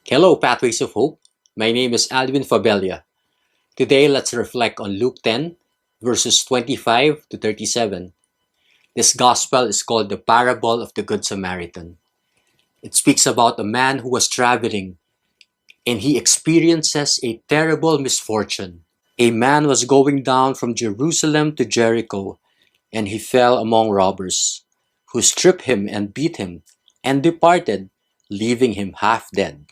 Hello, Pathways of Hope. My name is Alvin Fabelia. Today, let's reflect on Luke 10, verses 25 to 37. This gospel is called the Parable of the Good Samaritan. It speaks about a man who was traveling and he experiences a terrible misfortune. A man was going down from Jerusalem to Jericho and he fell among robbers, who stripped him and beat him and departed, leaving him half dead.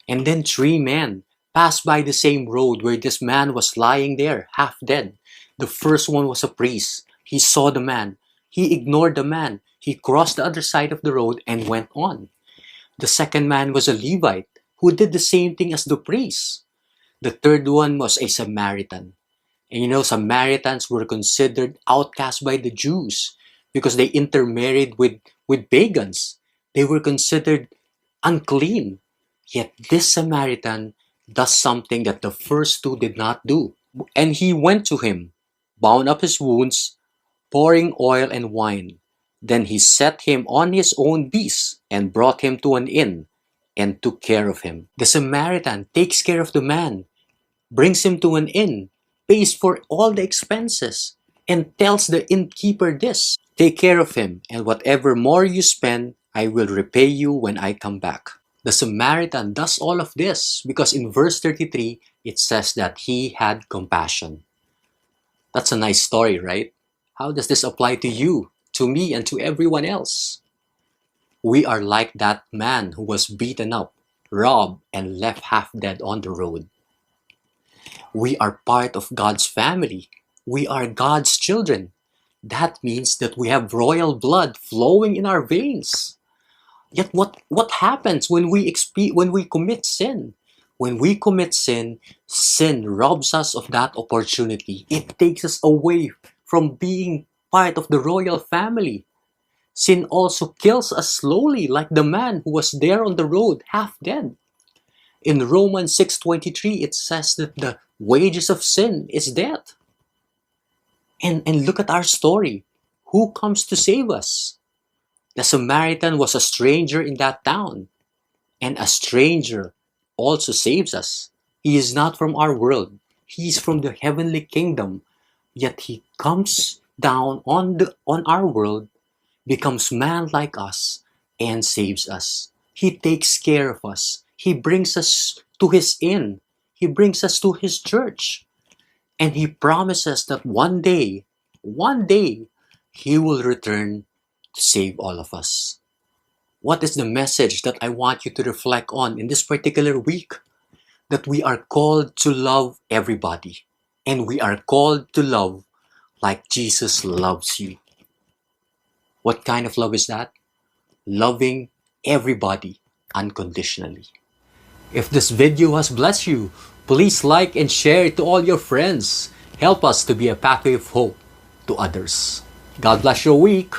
And then three men passed by the same road where this man was lying there, half dead. The first one was a priest. He saw the man. He ignored the man. He crossed the other side of the road and went on. The second man was a Levite who did the same thing as the priest. The third one was a Samaritan. And Samaritans were considered outcasts by the Jews because they intermarried with pagans. They were considered unclean. Yet this Samaritan does something that the first two did not do. And he went to him, bound up his wounds, pouring oil and wine. Then he set him on his own beast and brought him to an inn and took care of him. The Samaritan takes care of the man, brings him to an inn, pays for all the expenses, and tells the innkeeper this: "Take care of him, and whatever more you spend, I will repay you when I come back." The Samaritan does all of this because in verse 33, it says that he had compassion. That's a nice story, right? How does this apply to you, to me, and to everyone else? We are like that man who was beaten up, robbed, and left half dead on the road. We are part of God's family. We are God's children. That means that we have royal blood flowing in our veins. Yet what happens when we commit sin? When we commit sin, sin robs us of that opportunity. It takes us away from being part of the royal family. Sin also kills us slowly, like the man who was there on the road, half dead. In Romans 6:23, it says that the wages of sin is death. And look at our story. Who comes to save us? The Samaritan was a stranger in that town, and a stranger also saves us. He is not from our world. He is from the heavenly kingdom, yet he comes down on our world, becomes man like us, and saves us. He takes care of us. He brings us to his inn. He brings us to his church. And he promises that one day, he will return to save all of us. What is the message that I want you to reflect on in this particular week? That we are called to love everybody. And we are called to love like Jesus loves you. What kind of love is that? Loving everybody unconditionally. If this video has blessed you, please like and share it to all your friends. Help us to be a pathway of hope to others. God bless your week.